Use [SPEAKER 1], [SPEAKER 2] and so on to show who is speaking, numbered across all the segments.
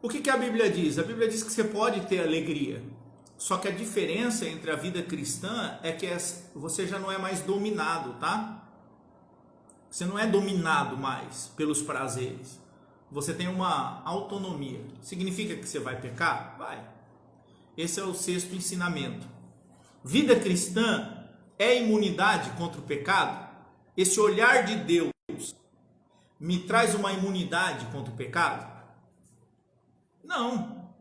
[SPEAKER 1] O que a Bíblia diz? A Bíblia diz que você pode ter alegria. Só que a diferença entre a vida cristã é que você já não é mais dominado, tá? Você não é dominado mais pelos prazeres. Você tem uma autonomia. Significa que você vai pecar? Vai. Esse é o sexto ensinamento. Vida cristã é imunidade contra o pecado? Esse olhar de Deus me traz uma imunidade contra o pecado? Não.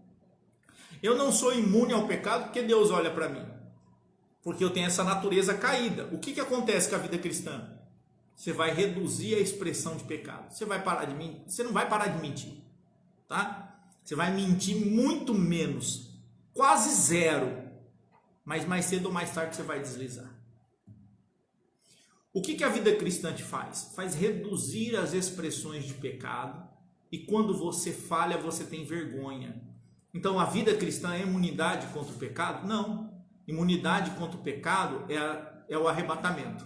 [SPEAKER 1] Eu não sou imune ao pecado porque Deus olha para mim. Porque eu tenho essa natureza caída. O que acontece com a vida cristã? Você vai reduzir a expressão de pecado. Você vai parar de mentir. Você não vai parar de mentir, tá? Você vai mentir muito menos, quase zero. Mas mais cedo ou mais tarde você vai deslizar. O que a vida cristã te faz? Faz reduzir as expressões de pecado. E quando você falha, você tem vergonha. Então a vida cristã é imunidade contra o pecado? Não. Imunidade contra o pecado é o arrebatamento.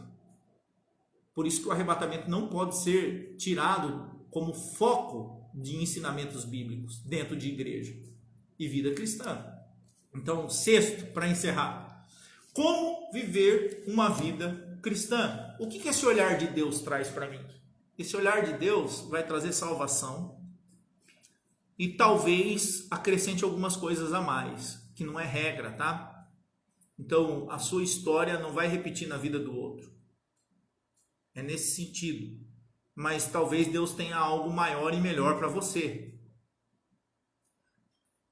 [SPEAKER 1] Por isso que o arrebatamento não pode ser tirado como foco de ensinamentos bíblicos dentro de igreja e vida cristã. Então, sexto, para encerrar. Como viver uma vida cristã? O que esse olhar de Deus traz para mim? Esse olhar de Deus vai trazer salvação e talvez acrescente algumas coisas a mais, que não é regra, tá? Então, a sua história não vai repetir na vida do outro. É nesse sentido. Mas talvez Deus tenha algo maior e melhor para você.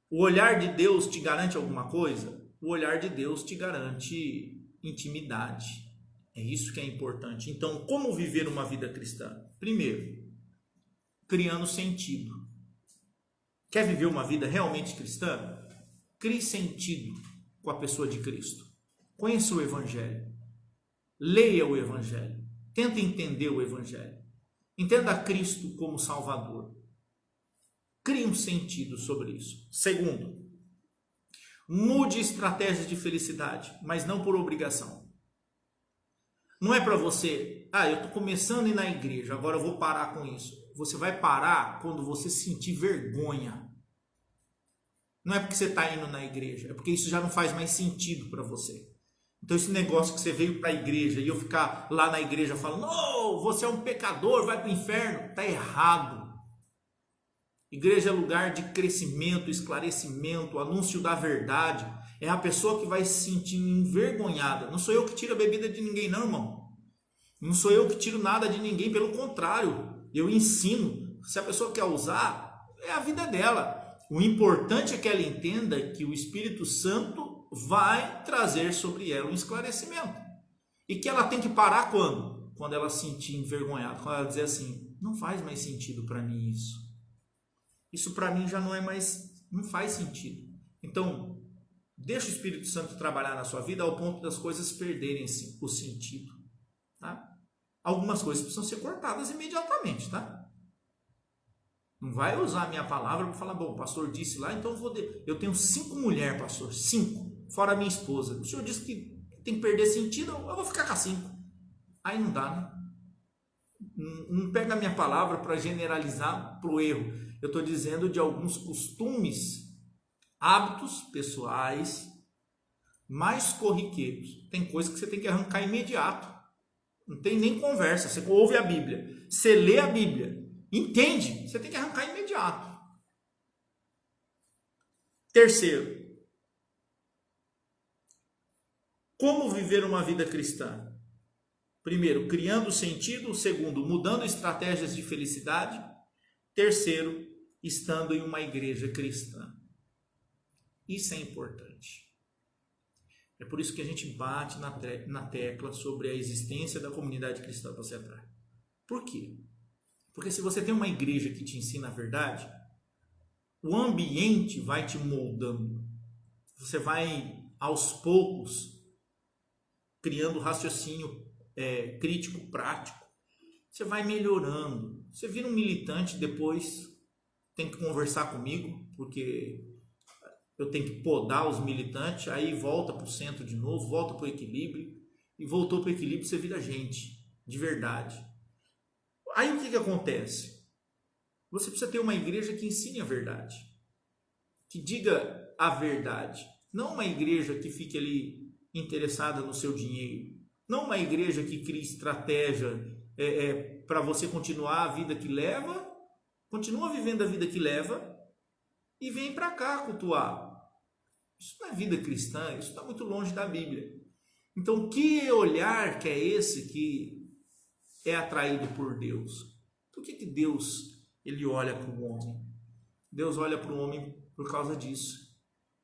[SPEAKER 1] O olhar de Deus te garante alguma coisa? O olhar de Deus te garante intimidade. É isso que é importante. Então, como viver uma vida cristã? Primeiro, criando sentido. Quer viver uma vida realmente cristã? Crie sentido com a pessoa de Cristo. Conheça o Evangelho. Leia o Evangelho. Tenta entender o Evangelho. Entenda Cristo como Salvador. Crie um sentido sobre isso. Segundo, mude estratégias de felicidade, mas não por obrigação. Não é para você, eu estou começando a ir na igreja, agora eu vou parar com isso. Você vai parar quando você sentir vergonha. Não é porque você está indo na igreja, é porque isso já não faz mais sentido para você. Então esse negócio que você veio para a igreja e eu ficar lá na igreja falando, não, você é um pecador, vai para o inferno, está errado. Igreja é lugar de crescimento, esclarecimento, anúncio da verdade. É a pessoa que vai se sentir envergonhada. Não sou eu que tiro a bebida de ninguém, não, irmão. Não sou eu que tiro nada de ninguém, pelo contrário. Eu ensino. Se a pessoa quer usar, é a vida dela. O importante é que ela entenda que o Espírito Santo vai trazer sobre ela um esclarecimento. E que ela tem que parar quando? Quando ela se sentir envergonhada. Quando ela dizer assim, não faz mais sentido para mim isso. Isso para mim já não é mais, não faz sentido. Então, deixa o Espírito Santo trabalhar na sua vida ao ponto das coisas perderem o sentido. Tá? Algumas coisas precisam ser cortadas imediatamente, tá? Não vai usar a minha palavra para falar, bom, o pastor disse lá, então eu tenho 5 mulheres, pastor, 5, fora a minha esposa. O senhor disse que tem que perder sentido, eu vou ficar com as 5. Aí não dá, né? Não pega a minha palavra para generalizar para o erro. Eu estou dizendo de alguns costumes, hábitos pessoais mais corriqueiros. Tem coisa que você tem que arrancar imediato. Não tem nem conversa. Você ouve a Bíblia, você lê a Bíblia, entende? Você tem que arrancar imediato. Terceiro, como viver uma vida cristã? Primeiro, criando sentido. Segundo, mudando estratégias de felicidade. Terceiro, estando em uma igreja cristã. Isso é importante. É por isso que a gente bate na tecla sobre a existência da comunidade cristã para você atrás. Por quê? Porque se você tem uma igreja que te ensina a verdade, o ambiente vai te moldando. Você vai, aos poucos, criando raciocínio crítico, prático. Você vai melhorando. Você vira um militante, depois tem que conversar comigo, porque eu tenho que podar os militantes, aí volta para o centro de novo, volta para o equilíbrio, e voltou para o equilíbrio, você vira gente, de verdade. Aí o que acontece? Você precisa ter uma igreja que ensine a verdade. que diga a verdade. Não uma igreja que fique ali interessada no seu dinheiro. Não uma igreja que crie estratégia para você continuar a vida que leva, continua vivendo a vida que leva e vem para cá cultuar. Isso não é vida cristã, isso está muito longe da Bíblia. Então, que olhar que é esse que é atraído por Deus? Por que Deus ele olha para o homem? Deus olha para o homem por causa disso.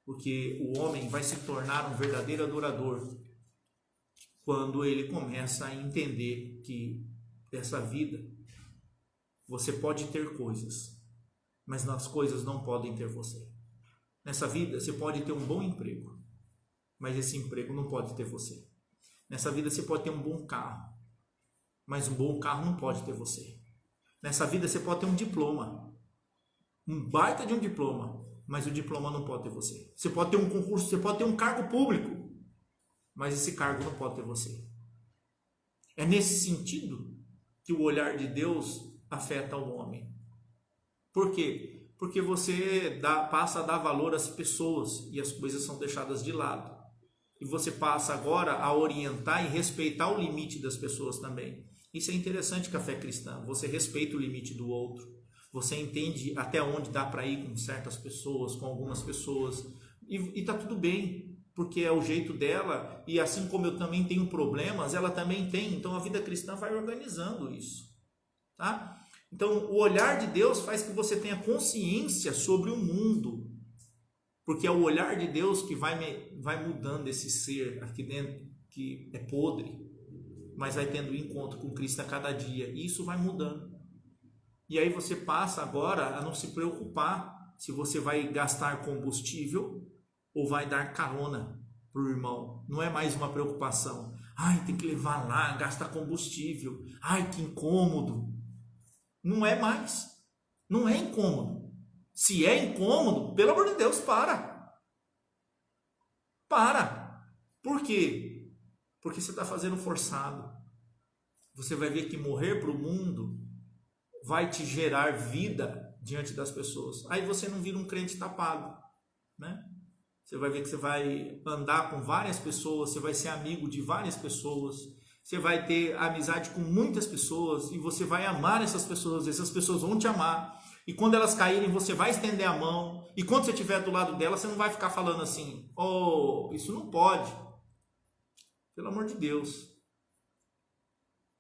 [SPEAKER 1] Porque o homem vai se tornar um verdadeiro adorador quando ele começa a entender que essa vida você pode ter coisas, mas as coisas não podem ter você. Nessa vida você pode ter um bom emprego, mas esse emprego não pode ter você. Nessa vida você pode ter um bom carro, mas um bom carro não pode ter você. Nessa vida você pode ter um diploma, um baita de um diploma, mas o diploma não pode ter você. Você pode ter um concurso, você pode ter um cargo público, mas esse cargo não pode ter você. É nesse sentido que o olhar de Deus afeta o homem. Por quê? Porque você passa a dar valor às pessoas e as coisas são deixadas de lado. E você passa agora a orientar e respeitar o limite das pessoas também. Isso é interessante com a fé cristã. Você respeita o limite do outro. Você entende até onde dá para ir com certas pessoas, com algumas pessoas. E tá tudo bem, porque é o jeito dela. E assim como eu também tenho problemas, ela também tem. Então a vida cristã vai organizando isso. Tá? Então, o olhar de Deus faz que você tenha consciência sobre o mundo, porque é o olhar de Deus que vai mudando esse ser aqui dentro, que é podre, mas vai tendo encontro com Cristo a cada dia, e isso vai mudando. E aí você passa agora a não se preocupar se você vai gastar combustível ou vai dar carona para o irmão. Não é mais uma preocupação. Ai, tem que levar lá, gastar combustível. Ai, que incômodo. Não é mais. Não é incômodo. Se é incômodo, pelo amor de Deus, para. Para. Por quê? Porque você está fazendo forçado. Você vai ver que morrer para o mundo vai te gerar vida diante das pessoas. Aí você não vira um crente tapado, né? Você vai ver que você vai andar com várias pessoas, você vai ser amigo de várias pessoas, você vai ter amizade com muitas pessoas e você vai amar essas pessoas vão te amar. E quando elas caírem, você vai estender a mão. E quando você estiver do lado dela, você não vai ficar falando assim, oh, isso não pode. Pelo amor de Deus.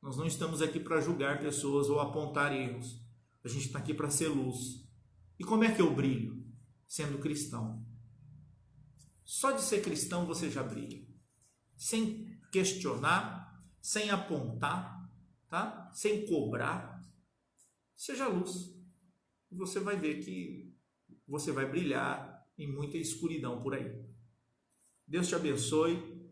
[SPEAKER 1] Nós não estamos aqui para julgar pessoas ou apontar erros. A gente está aqui para ser luz. E como é que eu brilho? Sendo cristão. Só de ser cristão você já brilha. Sem questionar, sem apontar, tá? Sem cobrar. Seja luz. E você vai ver que você vai brilhar em muita escuridão por aí. Deus te abençoe.